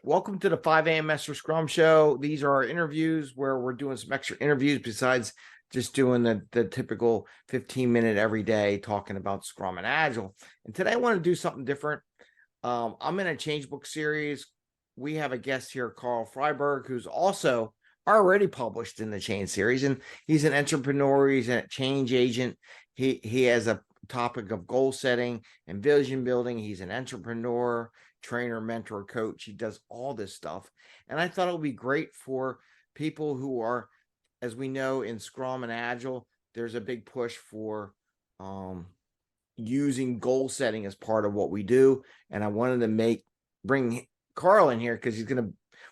welcome to the 5 a.m. Mester Scrum Show. These are our interviews where we're doing some extra interviews besides just doing the typical 15-minute every day talking about Scrum and Agile. And today I want to do something different. I'm in a change book series. We have a guest here, Karl Fryburg, who's also already published in the change series, and he's an entrepreneur. He's a change agent. He has a topic of goal setting and vision building. He's an entrepreneur, trainer, mentor, coach. He does all this stuff. And I thought it would be great for people who are, as we know, in Scrum and Agile, there's a big push for using goal setting as part of what we do. And I wanted to bring Karl in here because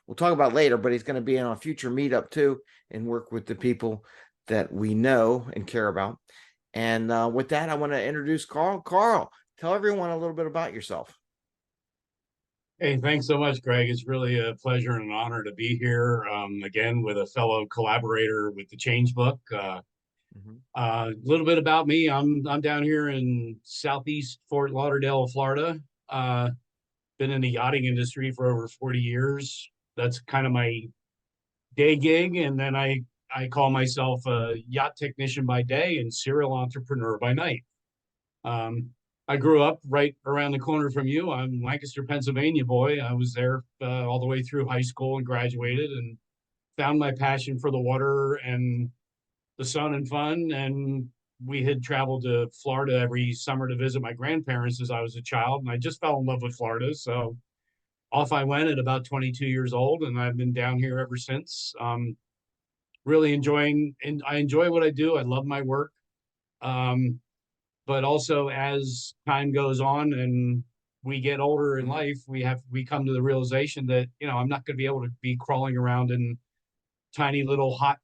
we'll talk about it later, but he's going to be in a future meetup too and work with the people that we know and care about. And with that, I want to introduce Karl. Karl, tell everyone a little bit about yourself. Hey, thanks so much, Greg. It's really a pleasure and an honor to be here again with a fellow collaborator with the Change Book. A little bit about me. I'm down here in Southeast Fort Lauderdale, Florida. Been in the yachting industry for over 40 years. That's kind of my day gig, and then I call myself a yacht technician by day and serial entrepreneur by night. I grew up right around the corner from you. I'm Lancaster, Pennsylvania boy. I was there all the way through high school and graduated and found my passion for the water and the sun and fun. And we had traveled to Florida every summer to visit my grandparents as I was a child. And I just fell in love with Florida. So off I went at about 22 years old. And I've been down here ever since. Really enjoying, and I enjoy what I do. I love my work. But also as time goes on and we get older in life, we come to the realization that, I'm not going to be able to be crawling around in tiny little hot,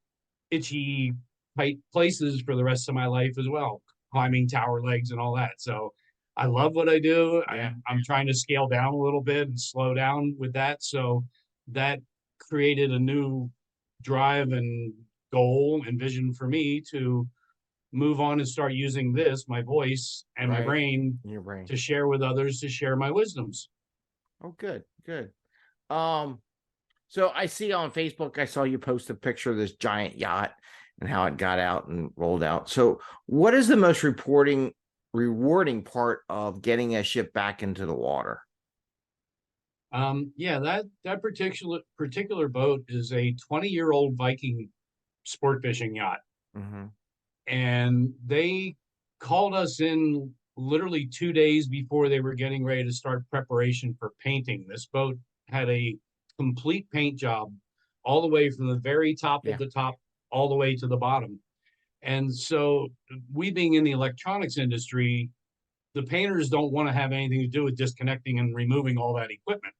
itchy, tight places for the rest of my life as well, climbing tower legs and all that. So I love what I do. Yeah. I'm trying to scale down a little bit and slow down with that. So that created a new drive and goal and vision for me to move on and start using my voice and my brain to share with others, to share my wisdoms. Oh, good. So I see on Facebook, I saw you post a picture of this giant yacht and how it got out and rolled out. So what is the most rewarding part of getting a ship back into the water? That particular boat is a 20-year-old Viking sport fishing yacht. And they called us in literally 2 days before they were getting ready to start preparation for painting. This boat had a complete paint job all the way from the very top of the top all the way to the bottom. And so we being in the electronics industry, the painters don't want to have anything to do with disconnecting and removing all that equipment.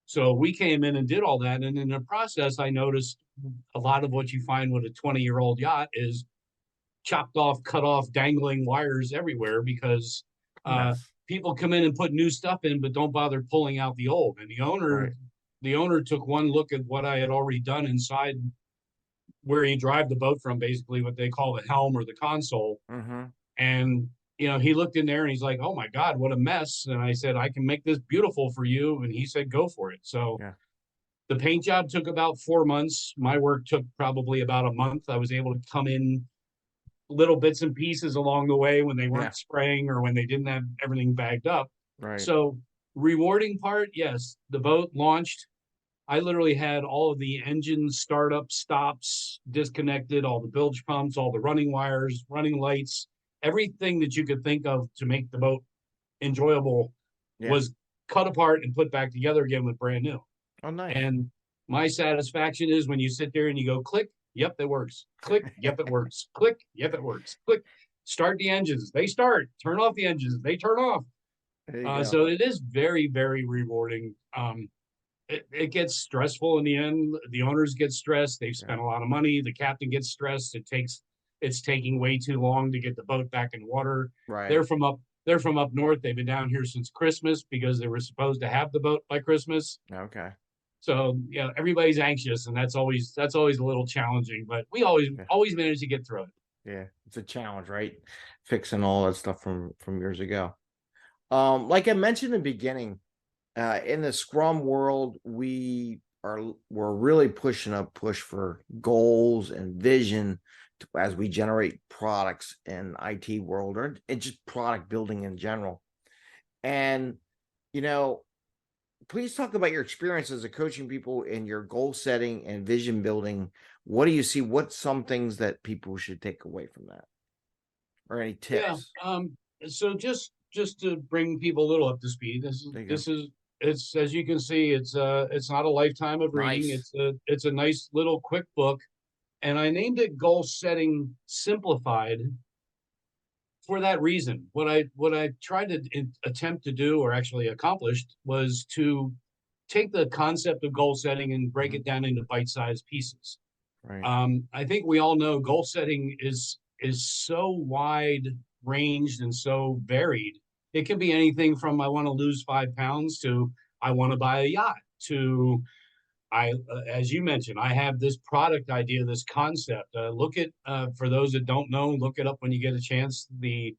So we came in and did all that. And in the process, I noticed a lot of what you find with a 20-year-old yacht is chopped off, cut off, dangling wires everywhere because people come in and put new stuff in, but don't bother pulling out the old. And the owner took one look at what I had already done inside where you drive the boat from, basically what they call the helm or the console. And, he looked in there and he's like, oh my God, what a mess. And I said, I can make this beautiful for you. And he said, go for it. So the paint job took about 4 months. My work took probably about a month. I was able to come in little bits and pieces along the way when they weren't spraying or when they didn't have everything bagged up. So rewarding part, yes, the boat launched. I literally had all of the engine startup stops disconnected, all the bilge pumps, all the running wires, running lights, everything that you could think of to make the boat enjoyable was cut apart and put back together again with brand new. Oh, nice. And my satisfaction is when you sit there and you go, click, yep, it works. Click, yep, it works. Click, yep, it works. Click, start the engines. They start. Turn off the engines. They turn off. So it is very, very rewarding. It gets stressful in the end. The owners get stressed. They've spent a lot of money. The captain gets stressed. It's taking way too long to get the boat back in water. They're from up north. They've been down here since Christmas because they were supposed to have the boat by Christmas. Okay. So everybody's anxious, and that's always a little challenging, but we always manage to get through it. Yeah, it's a challenge, right? Fixing all that stuff from years ago. Like I mentioned in the beginning, In the Scrum world, we're really pushing a push for goals and vision as we generate products in IT world, or it's just product building in general. And you know, please talk about your experience as a coaching people in your goal setting and vision building. What do you see? What's some things that people should take away from that, or any Yeah. tips? So just to bring people a little up to speed, There you go. this is it's as you can see, it's not a lifetime of reading. Nice. It's a nice little quick book, and I named it Goal Setting Simplified for that reason. What I tried to attempt to do, or actually accomplished, was to take the concept of goal setting and break it down into bite-sized pieces. Right. I think we all know goal setting is so wide ranged and so varied. It can be anything from I want to lose 5 pounds to I want to buy a yacht to as you mentioned, I have this product idea, this concept. Look at for those that don't know, look it up when you get a chance. The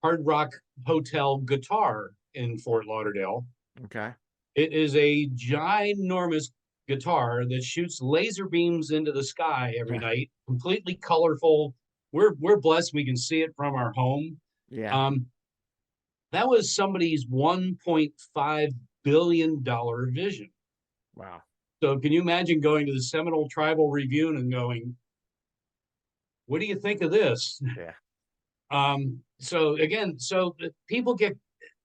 Hard Rock Hotel guitar in Fort Lauderdale. Okay. It is a ginormous guitar that shoots laser beams into the sky every night, completely colorful. We're blessed we can see it from our home. Yeah. Um, that was somebody's $1.5 billion vision. Wow. So can you imagine going to the Seminole Tribal Review and going, "What do you think of this?" Yeah. So again, so people get,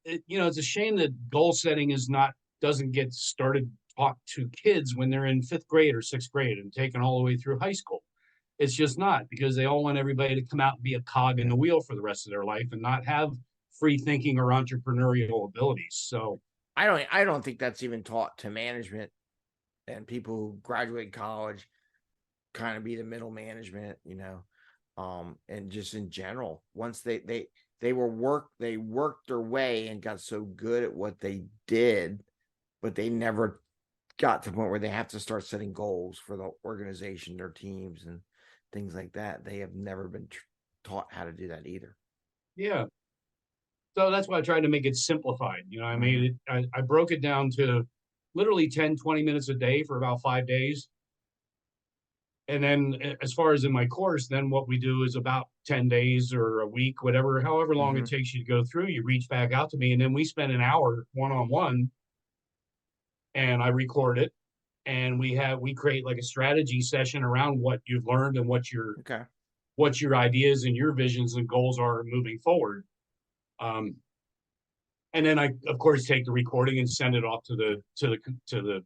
it's a shame that goal setting doesn't get started taught to kids when they're in fifth grade or sixth grade and taken all the way through high school. It's just not, because they all want everybody to come out and be a cog in the wheel for the rest of their life and not have free thinking or entrepreneurial abilities. So I don't think that's even taught to management and people who graduate college, kind of be the middle management, and just in general. Once they worked their way and got so good at what they did, but they never got to the point where they have to start setting goals for the organization, their teams, and things like that. They have never been taught how to do that either. yeah, so that's why I tried to make it simplified. I Mhm. made it, I broke it down to literally 10, 20 minutes a day for about 5 days. And then as far as in my course, then what we do is about 10 days or a week, whatever, however long it Mhm. takes you to go through, you reach back out to me. And then we spend an hour one-on-one and I record it. And we create like a strategy session around what you've learned and Okay. what your ideas and your visions and goals are moving forward. Um, and then I, of course, take the recording and send it off to the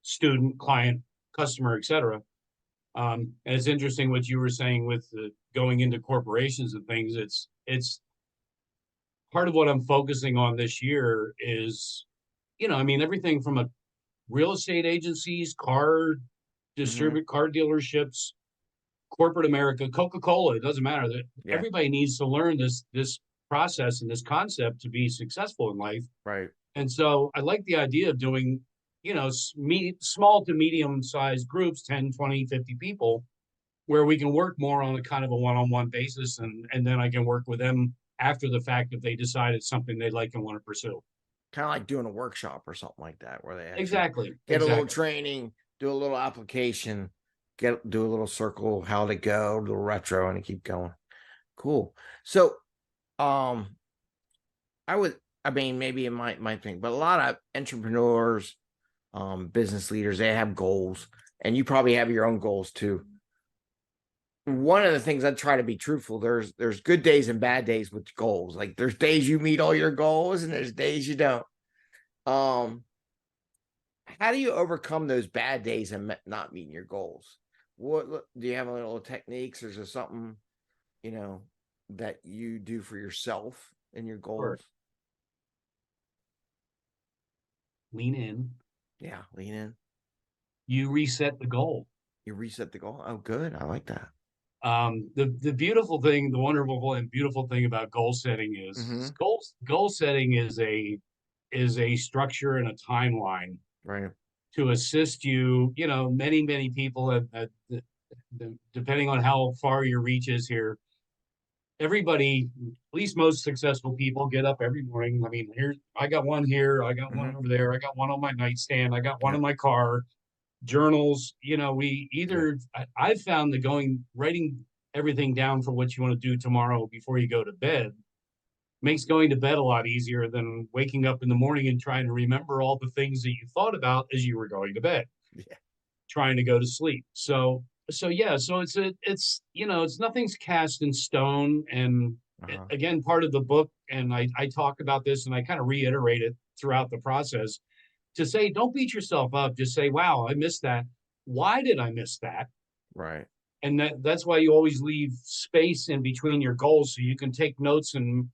student, client, customer, etc. And it's interesting what you were saying with going into corporations and things. It's part of what I'm focusing on this year is, I mean, everything from a real estate agencies, Mhm. car dealerships, corporate America, Coca-Cola. It doesn't matter that Yeah. everybody needs to learn this process and this concept to be successful in life. Right. And so I like the idea of doing, small to medium sized groups, 10, 20, 50 people, where we can work more on a kind of a one-on-one basis. And then I can work with them after the fact if they decide it's something they like and want to pursue. Kind of like doing a workshop or something like that, where they actually Exactly. get a little Exactly. training, do a little application, do a little circle, how to go, a little retro, and keep going. Cool. So, um, I mean, maybe it might think, but a lot of entrepreneurs, business leaders, they have goals, and you probably have your own goals too. One of the things I try to be truthful, there's good days and bad days with goals. Like there's days you meet all your goals and there's days you don't. Um, how do you overcome those bad days and not meeting your goals? What do you have a little techniques, or is there something, you know, that you do for yourself and your Sure. goals? Lean in. Yeah, lean in. You reset the goal. You reset the goal. Oh, good. I like that. The beautiful thing, the wonderful and beautiful thing about goal setting is Mm-hmm. goal setting is a structure and a timeline Right. to assist you. Many people have, depending on how far your reach is here, everybody, at least most successful people, get up every morning. I mean, here, I got one here, I got one Mm-hmm. over there, I got one on my nightstand, I got one Yeah. in my car, journals. We Yeah. either, I've found that writing everything down for what you want to do tomorrow before you go to bed makes going to bed a lot easier than waking up in the morning and trying to remember all the things that you thought about as you were going to bed, Yeah. trying to go to sleep. So yeah, so it's nothing's cast in stone. And Uh-huh. again, part of the book, and I talk about this and I kind of reiterate it throughout the process, to say, don't beat yourself up. Just say, wow, I missed that. Why did I miss that? Right. And that's why you always leave space in between your goals so you can take notes and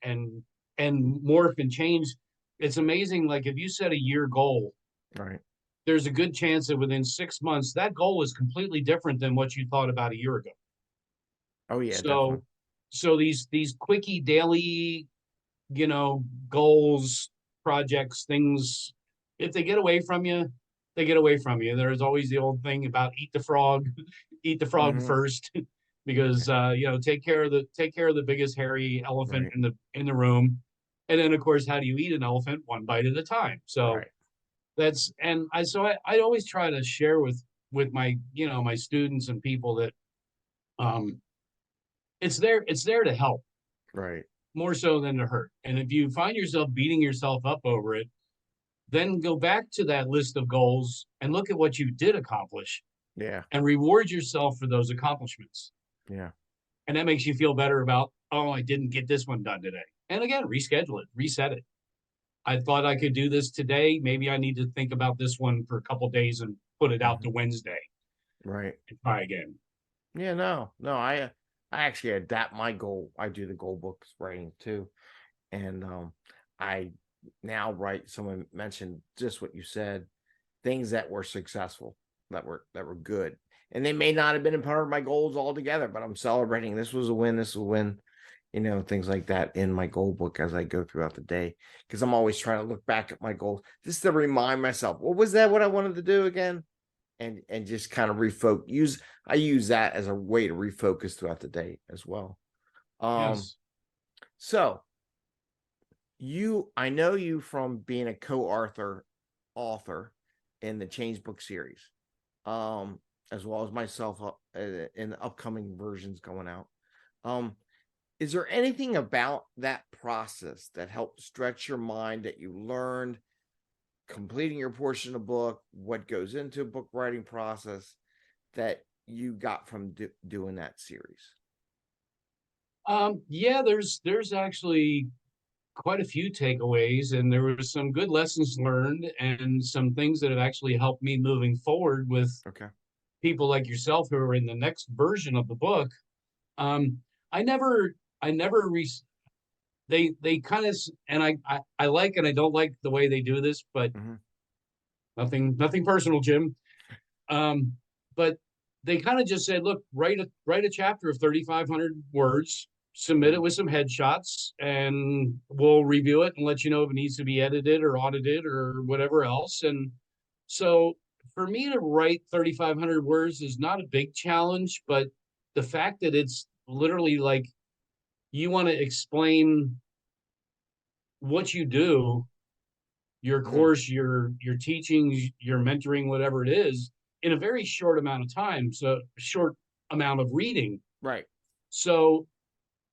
morph and change. It's amazing. Like if you set a year goal, Right. there's a good chance that within 6 months that goal is completely different than what you thought about a year ago. Oh yeah, So definitely. these quickie daily, goals, projects, things, if they get away from you, they get away from you. There's always the old thing about eat the frog, eat the frog Mm-hmm. first, because Yeah. take care of the biggest hairy elephant Right. in the room. And then of course, how do you eat an elephant? One bite at a time. So Right. that's and I always try to share with my my students and people that um it's there to help Right. more so than to hurt. And if you find yourself beating yourself up over it, then go back to that list of goals and look at what you did accomplish Yeah. and reward yourself for those accomplishments. Yeah. And that makes you feel better about, oh, I didn't get this one done today. And again, reschedule it, reset it. I thought I could do this today. Maybe I need to think about this one for a couple of days and put it out Mm-hmm. to Wednesday Right. and try again. Yeah, no, no, I actually adapt my goal. I do the goal books writing too. And I now write, someone mentioned just what you said, things that were successful, that were good. And they may not have been a part of my goals altogether, but I'm celebrating this was a win, this was a win, things like that in my goal book as I go throughout the day. Because I'm always trying to look back at my goals just to remind myself, what was that what I wanted to do again? And just kind of refocus. I use that as a way to refocus throughout the day as well. Um, Yes. so I know you from being a author in the Change Book series, um, as well as myself in the upcoming versions going out. Um, is there anything about that process that helped stretch your mind that you learned completing your portion of the book, what goes into a book writing process that you got from doing that series? Yeah, there's actually quite a few takeaways, and there were some good lessons learned and some things that have actually helped me moving forward with Okay. people like yourself who are in the next version of the book. Um, I never, I never, re- they kind of, and I like and I don't like the way they do this, but Mm-hmm. nothing personal, Jim. Um, but they kind of just said, look, write a chapter of 3,500 words, submit Mm-hmm. it with some headshots, and we'll review it and let you know if it needs to be edited or audited or whatever else. And so for me to write 3,500 words is not a big challenge, but the fact that it's literally like you want to explain what you do, your Mm-hmm. course, your teachings, your mentoring, whatever it is, in a very short amount of time. So short amount of reading. Right. So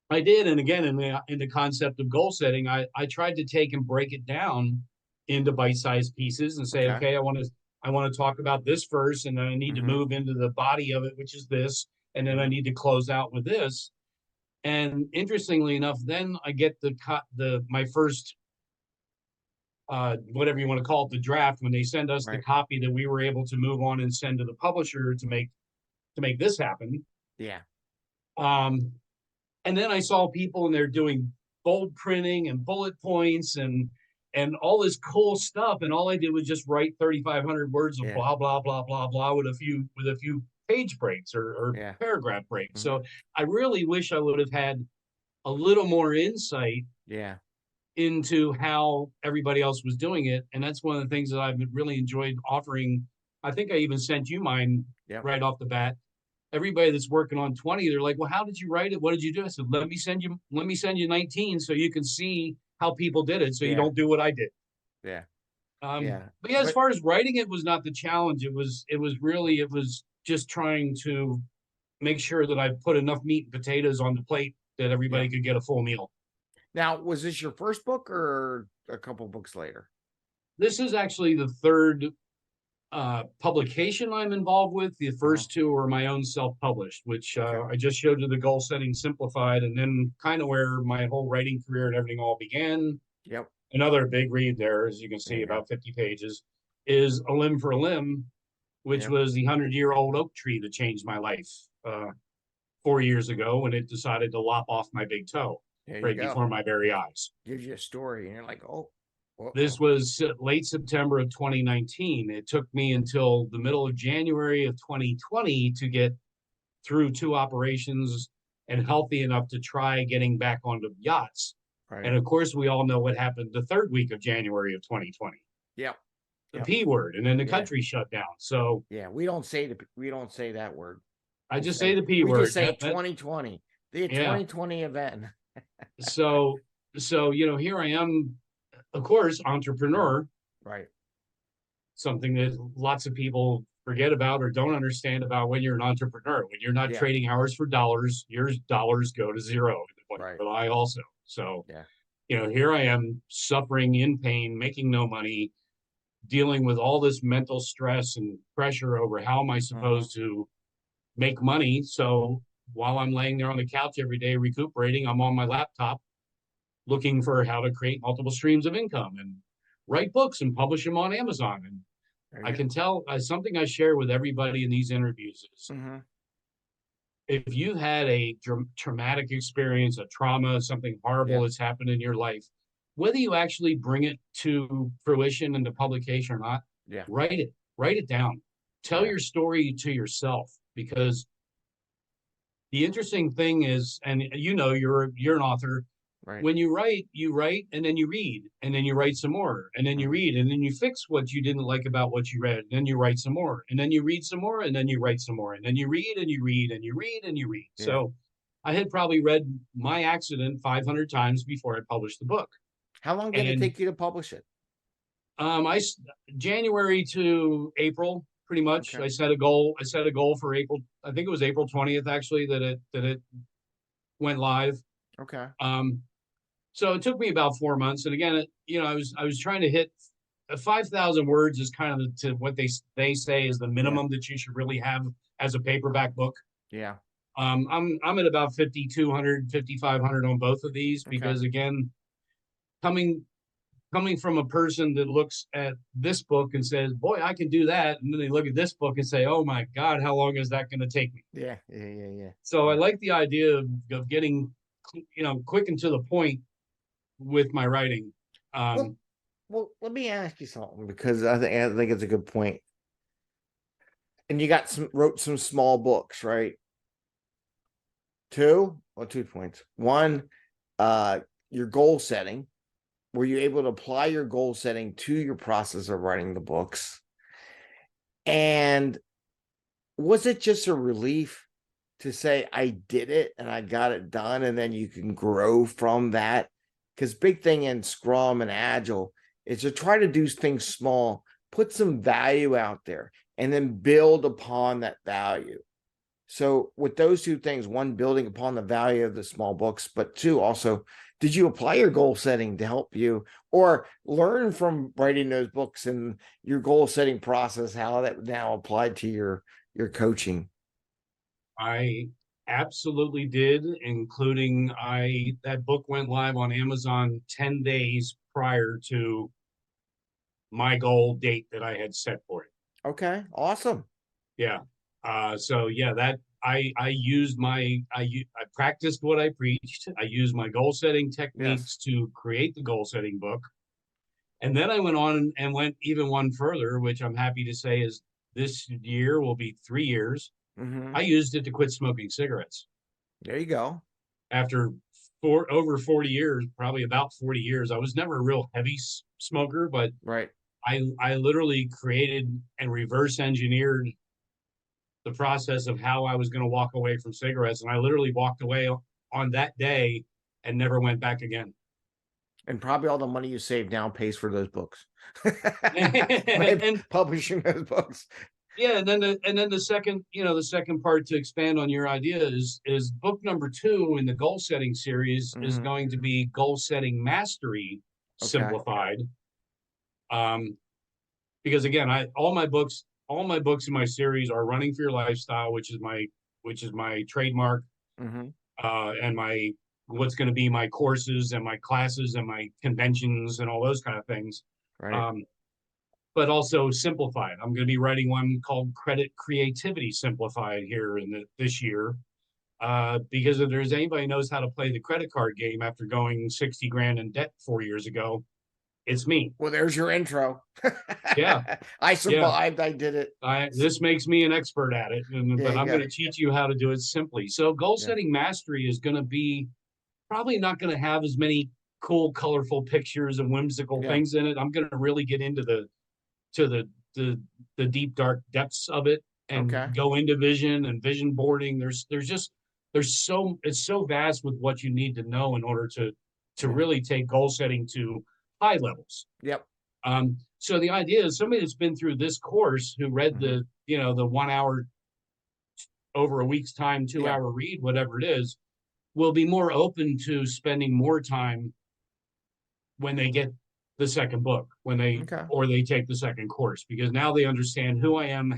I did, and again, in the concept of goal setting, I tried to take and break it down into bite-sized pieces and say, Okay. okay, I want to talk about this first, and then I need to Mm-hmm. move into the body of it, which is this, and then I Mm-hmm. need to close out with this. And interestingly enough, then I get the my first whatever you want to call it, the draft, when they send us the Right. copy that we were able to move on and send to the publisher to make this happen. Yeah. Um, and then I saw people and they're doing bold printing and bullet points and all this cool stuff. And all I did was just write 3,500 words of Yeah. blah blah blah blah blah with a few page breaks or Yeah. paragraph breaks. Mm-hmm. So I really wish I would have had a little more insight Yeah. into how everybody else was doing it. And that's one of the things that I've really enjoyed offering. I think I even sent you mine Yep. right off the bat. everybody that's working on 20, they're like, well, how did you write it? What did you do? I said, let me send you 19 so you can see how people did it, so you Yeah. don't do what I did. Yeah. Yeah. But yeah, as far as writing it was not the challenge. It was just trying to make sure that I put enough meat and potatoes on the plate that everybody could get a full meal. Now, was this your first book or a couple books later? This is actually the third publication I'm involved with. The first two are my own self-published, which I just showed you, the Goal Setting Simplified, and then kind of where my whole writing career and everything all began. Yep. Another big read there, as you can see, about 50 pages, is A Limb for a Limb, which was the 100-year-old oak tree that changed my life 4 years ago when it decided to lop off my big toe right before my very eyes. Gives you a story, and you're like, oh. This was late September of 2019. It took me until the middle of January of 2020 to get through 2 operations and healthy enough to try getting back onto yachts. Right. And of course, we all know what happened the third week of January of 2020. Yep. The P word, and then the country shut down. So we don't say that word. I just say the P word. We just say 2020, the 2020 event. So here I am, of course, entrepreneur. Right. Something that lots of people forget about or don't understand about when you're an entrepreneur. When you're not trading hours for dollars, your dollars go to zero. Right. But I also. So, here I am suffering in pain, making no money, dealing with all this mental stress and pressure over how am I supposed to make money. So while I'm laying there on the couch every day recuperating, I'm on my laptop looking for how to create multiple streams of income and write books and publish them on Amazon. And I can tell something I share with everybody in these interviews is if you've had a traumatic experience, a trauma, something horrible that's happened in your life, whether you actually bring it to fruition into publication or not, write it down. Tell your story to yourself, because the interesting thing is, and you're an author. Right. When you write, and then you read, and then you write some more, and then you read, and then you fix what you didn't like about what you read, and then you write some more, and then you read some more, and then you write some more, and then you read, and you read, and you read, and you read. So I had probably read My Accident 500 times before I published the book. How long did it take you to publish it? January to April, pretty much. Okay. I set a goal for April. I think it was April 20th, actually, that it went live. Okay. So it took me about 4 months. And again, I was trying to hit 5,000 words is kind of to what they say is the minimum that you should really have as a paperback book. Yeah. I'm at about 5,200, 5,500 on both of these because again, coming from a person that looks at this book and says, boy, I can do that. And then they look at this book and say, oh my God, how long is that going to take me? Yeah. So I like the idea of getting, quick and to the point with my writing. Well, let me ask you something, because I think it's a good point. And you wrote some small books, right? 2 points. 1, your goal setting. Were you able to apply your goal setting to your process of writing the books? And was it just a relief to say, I did it and I got it done, and then you can grow from that? Because big thing in Scrum and Agile is to try to do things small, put some value out there, and then build upon that value. So with those 2 things, 1, building upon the value of the small books, but 2, also, did you apply your goal setting to help you, or learn from writing those books and your goal setting process, how that now applied to your coaching? I absolutely did, including that book went live on Amazon 10 days prior to my goal date that I had set for it. Okay, awesome. Yeah. That I used I practiced what I preached. I used my goal setting techniques to create the goal setting book. And then I went on and went even one further, which I'm happy to say is this year will be 3 years. I used it to quit smoking cigarettes. There you go. After over 40 years, probably about 40 years, I was never a real heavy smoker, but I literally created and reverse engineered the process of how I was going to walk away from cigarettes. And I literally walked away on that day and never went back again. And probably all the money you save now pays for those books. And publishing those books. Yeah, and then the second, the second part to expand on your idea is book number 2 in the goal setting series is going to be Goal Setting Mastery Simplified. Because again, all my books in my series are Running for Your Lifestyle, which is my trademark, and my what's going to be my courses and my classes and my conventions and all those kind of things. Right. But also simplified. I'm going to be writing one called Credit Creativity Simplified here in this year, because if there's anybody who knows how to play the credit card game after going 60 grand in debt 4 years ago, it's me. Well, there's your intro. Yeah, I survived. Yeah. I did it. This makes me an expert at it, but I'm going to teach you how to do it simply. So goal setting mastery is going to be probably not going to have as many cool, colorful pictures and whimsical things in it. I'm going to really get into the deep dark depths of it and go into vision and vision boarding. It's so vast with what you need to know in order to really take goal setting to high levels. Yep. So the idea is somebody that's been through this course who read the 1 hour over a week's time, 2 hour read, whatever it is, will be more open to spending more time when they get the second book, or they take the second course, because now they understand who I am,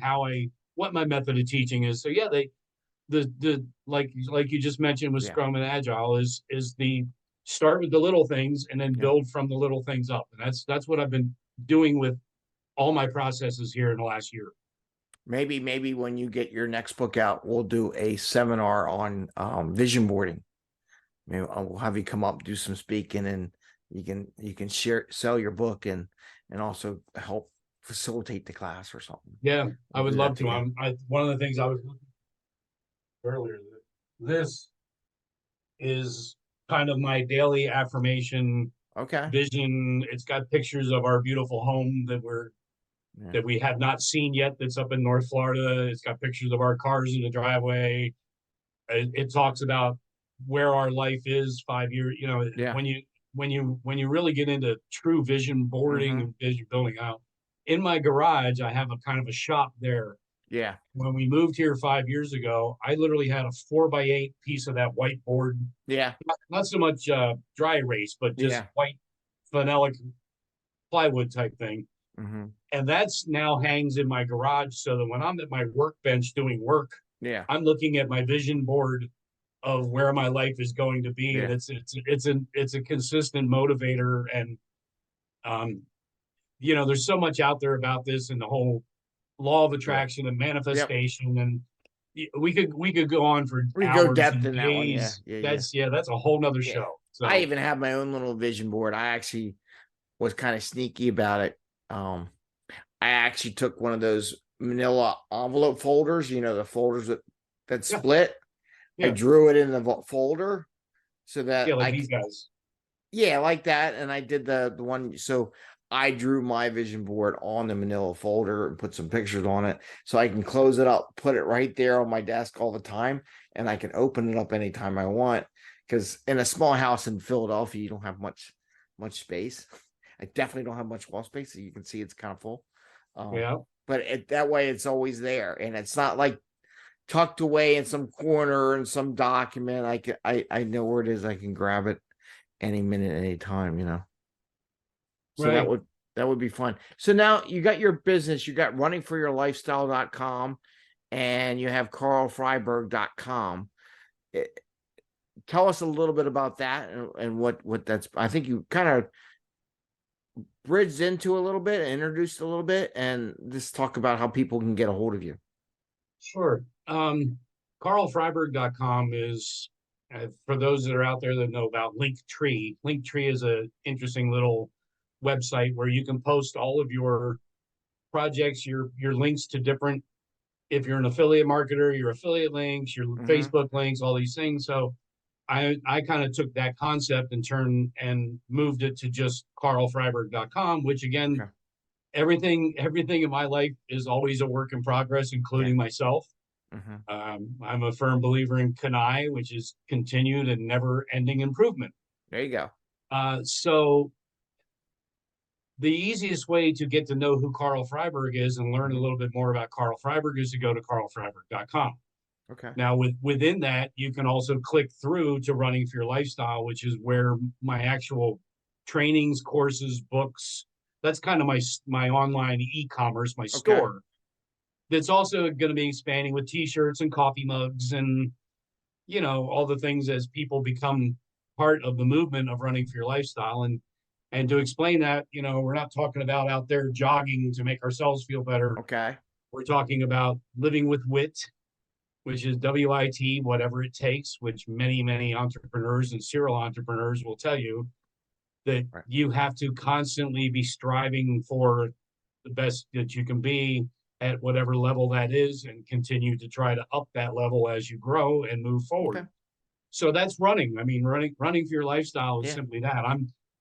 what my method of teaching is. So like you just mentioned with Scrum and Agile is the start with the little things and then build from the little things up. And that's what I've been doing with all my processes here in the last year. Maybe when you get your next book out, we'll do a seminar on vision boarding. Maybe we'll have you come up, do some speaking, and you can sell your book and also help facilitate the class or something. Yeah, I would love to. One of the things I was looking at earlier, this is kind of my daily affirmation vision. It's got pictures of our beautiful home that we have not seen yet, that's up in North Florida. It's got pictures of our cars in the driveway. It talks about where our life is 5 years, when you really get into true vision boarding and vision building out. In my garage, I have a kind of a shop there. Yeah. When we moved here 5 years ago, I literally had a 4x8 piece of that whiteboard. Yeah. Not so much dry erase, but just white phenolic plywood type thing. And that's now hangs in my garage, so that when I'm at my workbench doing work, I'm looking at my vision board of where my life is going to be. And it's a consistent motivator. And there's so much out there about this and the whole law of attraction and manifestation. And we could go on for hours go depth in that one. That's a whole nother show. So I even have my own little vision board. I actually was kind of sneaky about it. I actually took one of those manila envelope folders, the folders that split. I drew it in the folder so that these guys. Yeah, like that. And I did the one. So I drew my vision board on the manila folder and put some pictures on it so I can close it up, put it right there on my desk all the time. And I can open it up anytime I want. Because in a small house in Philadelphia, you don't have much space. I definitely don't have much wall space. So you can see it's kind of full. But that way it's always there. And it's not like tucked away in some corner in some document. I know where it is. I can grab it any minute, any time, So that would be fun. So now you got your business, you got runningforyourlifestyle.com and you have karlfryburg.com. Tell us a little bit about that and what that's, I think you kind of bridged into a little bit, introduced a little bit, and just talk about how people can get a hold of you. Sure. Karlfryburg.com is, for those that are out there that know about Linktree. Linktree is an interesting little website where you can post all of your projects, your links to different, if you're an affiliate marketer, your affiliate links, your Facebook links, all these things. So I kind of took that concept and moved it to just karlfryburg.com, which again, everything in my life is always a work in progress, including myself. I'm a firm believer in Kanai, which is continued and never ending improvement. There you go. So the easiest way to get to know who Karl Fryburg is and learn a little bit more about Karl Fryburg is to go to karlfryburg.com. Okay. Now, within that, you can also click through to Running for Your Lifestyle, which is where my actual trainings, courses, books, that's kind of my online e-commerce, my store. That's also going to be expanding with t-shirts and coffee mugs and, all the things as people become part of the movement of Running for Your Lifestyle. And to explain that, we're not talking about out there jogging to make ourselves feel better. Okay. We're talking about living with wit, which is WIT, whatever it takes, which many, many entrepreneurs and serial entrepreneurs will tell you that you have to constantly be striving for the best that you can be at whatever level that is and continue to try to up that level as you grow and move forward. Okay. So that's running. I mean, running for your lifestyle is simply that.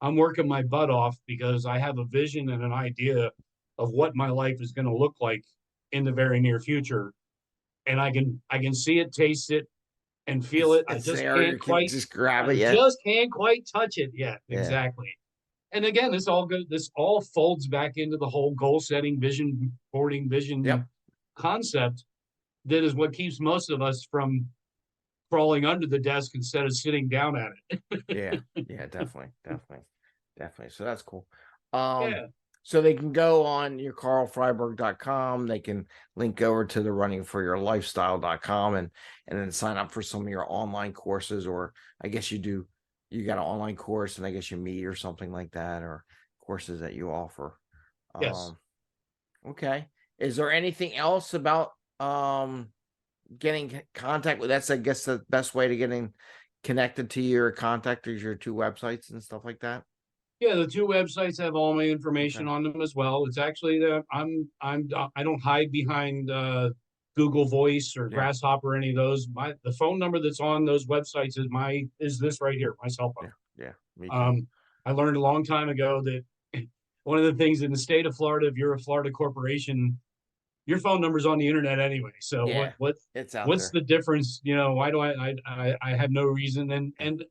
I'm working my butt off because I have a vision and an idea of what my life is going to look like in the very near future. And I can see it, taste it, and feel it. I just can't quite just grab it yet. Just can't quite touch it yet. Yeah. Exactly. And again, this all folds back into the whole goal setting, vision boarding, vision concept. That is what keeps most of us from crawling under the desk instead of sitting down at it. Yeah, definitely. So that's cool. So they can go on your karlfryburg.com. They can link over to the runningforyourlifestyle.com and then sign up for some of your online courses, or I guess you got an online course and I guess you meet or something like that, or courses that you offer. Yes. Okay. Is there anything else about getting contact with? That's, I guess, the best way to getting connected to your contact is your two websites and stuff like that. Yeah, the two websites have all my information on them as well. It's actually I don't hide behind Google Voice or Grasshopper or any of those. The phone number that's on those websites is this right here, my cell phone. Yeah. Me too. I learned a long time ago that one of the things in the state of Florida, if you're a Florida corporation, your phone number's on the internet anyway. So what's the difference? Why do I have no reason? And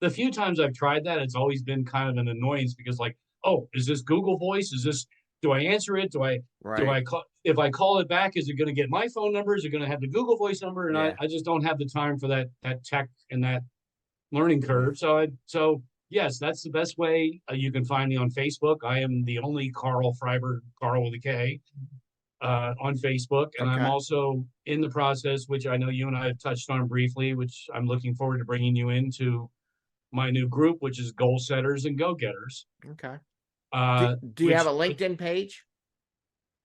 the few times I've tried that, it's always been kind of an annoyance because oh, is this Google Voice? Do I answer it? Do I call, if I call it back, is it going to get my phone number? Is it going to have the Google Voice number? And I just don't have the time for that tech and that learning curve. So yes, that's the best way. You can find me on Facebook. I am the only Karl Fryburg, Karl with a K, on Facebook. And I'm also in the process, which I know you and I have touched on briefly, which I'm looking forward to bringing you into my new group, which is Goal Setters and Go Getters. Okay. Do you have a LinkedIn page?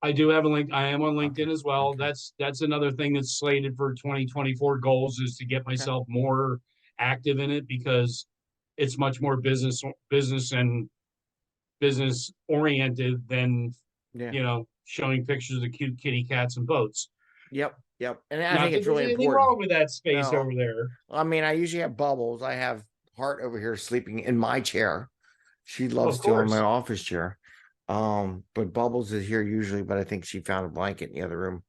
I do have a link. I am on LinkedIn as well. That's another thing that's slated for 2024 goals, is to get myself more active in it, because it's much more business and business oriented than showing pictures of cute kitty cats and boats. Yep. And I think it's really important. Anything wrong with that space over there? I mean, I usually have Bubbles. I have Heart over here sleeping in my chair. She loves to in my office chair. But Bubbles is here usually, but I think she found a blanket in the other room,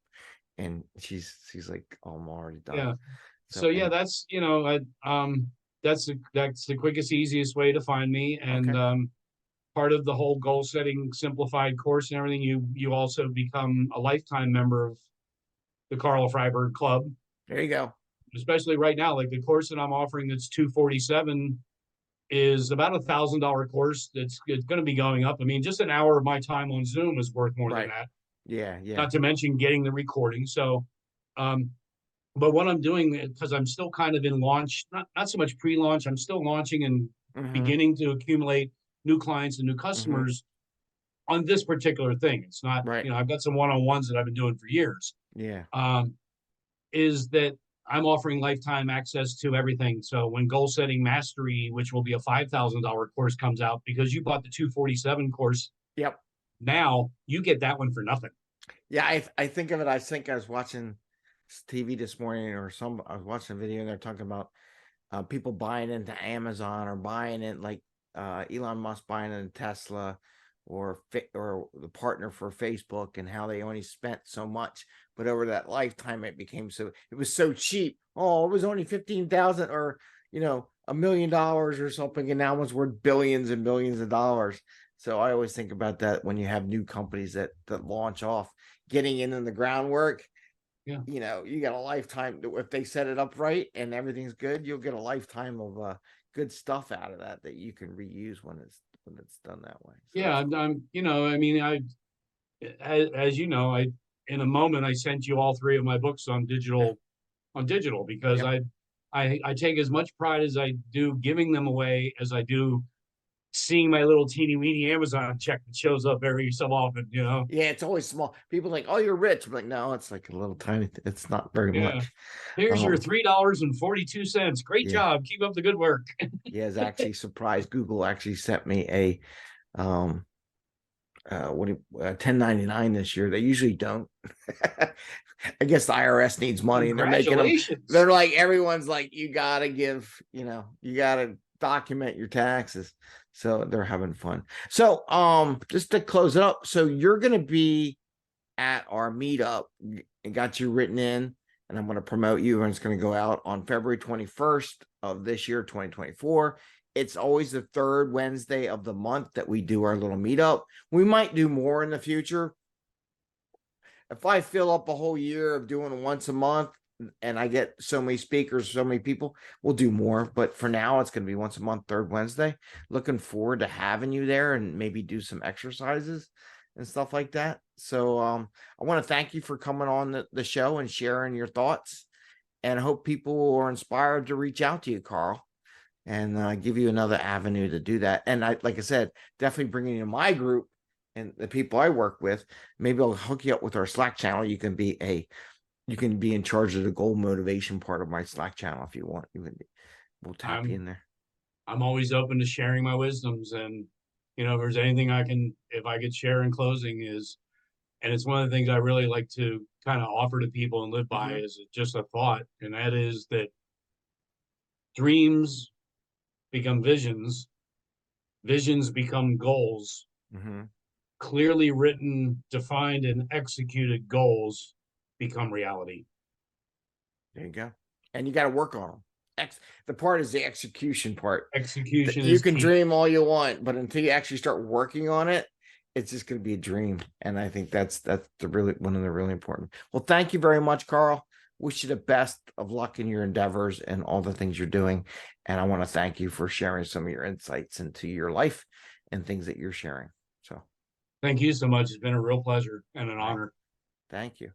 and she's like, oh, I'm already done. Yeah. So that's that's the quickest, easiest way to find me. And part of the whole goal setting simplified course and everything, you also become a lifetime member of the Karl Fryburg Club. There you go. Especially right now, like the course that I'm offering, that's $247, is about $1,000 course. It's going to be going up. I mean, just an hour of my time on Zoom is worth more than that. Yeah. Not to mention getting the recording. So, but what I'm doing, because I'm still kind of in launch, not so much pre-launch, I'm still launching and beginning to accumulate new clients and new customers on this particular thing. It's not, I've got some one-on-ones that I've been doing for years. Yeah. Is that I'm offering lifetime access to everything. So when Goal Setting Mastery, which will be a $5,000 course, comes out, because you bought the $247 course. Yep. Now you get that one for nothing. Yeah, I think of it. I think I was watching TV this morning, I was watching a video, and they're talking about people buying into Amazon or buying it, like Elon Musk buying into Tesla, or the partner for Facebook, and how they only spent so much, but over that lifetime it was so cheap. Oh, it was only 15,000, or $1 million or something, and now it's worth billions and billions of dollars. So I always think about that when you have new companies that launch off, getting in the groundwork. Yeah. You got a lifetime. If they set it up right and everything's good, you'll get a lifetime of good stuff out of that you can reuse when it's done that way. So Yeah, I'm I mean, as you know, in a moment I sent you all three of my books on digital because yep. I take as much pride as I do giving them away as I do seeing my little teeny weeny Amazon check that shows up every so often, Yeah, it's always small. People like, oh, you're rich. I'm like, no, it's like a little tiny. It's not very Yeah. much. Here's your $3.42. Great Yeah. job. Keep up the good work. Yeah, it's actually surprised. Google actually sent me a 1099 this year. They usually don't. I guess the IRS needs money, and they're making them. They're like, everyone's like, you gotta give, you gotta document your taxes. So they're having fun. So just to close it up, so you're gonna be at our meetup. It got you written in, and I'm going to promote you, and it's going to go out on February 21st of this year, 2024. It's always the third Wednesday of the month that we do our little meetup. We might do more in the future. If I fill up a whole year of doing once a month and I get so many speakers, so many people, we'll do more. But for now, it's going to be once a month, third Wednesday. Looking forward to having you there and maybe do some exercises and stuff like that. So I want to thank you for coming on the show and sharing your thoughts. And I hope people are inspired to reach out to you, Karl, and give you another avenue to do that. And like I said, definitely bringing you my group and the people I work with. Maybe I'll hook you up with our Slack channel. You can be in charge of the goal motivation part of my Slack channel if you want. We'll tap you in there. I'm always open to sharing my wisdoms, and if there's anything if I could share in closing and it's one of the things I really like to kind of offer to people and live by is just a thought, and that is that dreams become visions, visions become goals. Clearly written, defined, and executed goals become reality. There you go. And you got to work on them. The part is the execution part. Execution you is can key. Dream all you want, but until you actually start working on it, it's just going to be a dream. And I think that's one of the really important. Well, thank you very much, Karl. Wish you the best of luck in your endeavors and all the things you're doing. And I want to thank you for sharing some of your insights into your life and things that you're sharing. So thank you so much. It's been a real pleasure and an honor. Thank you.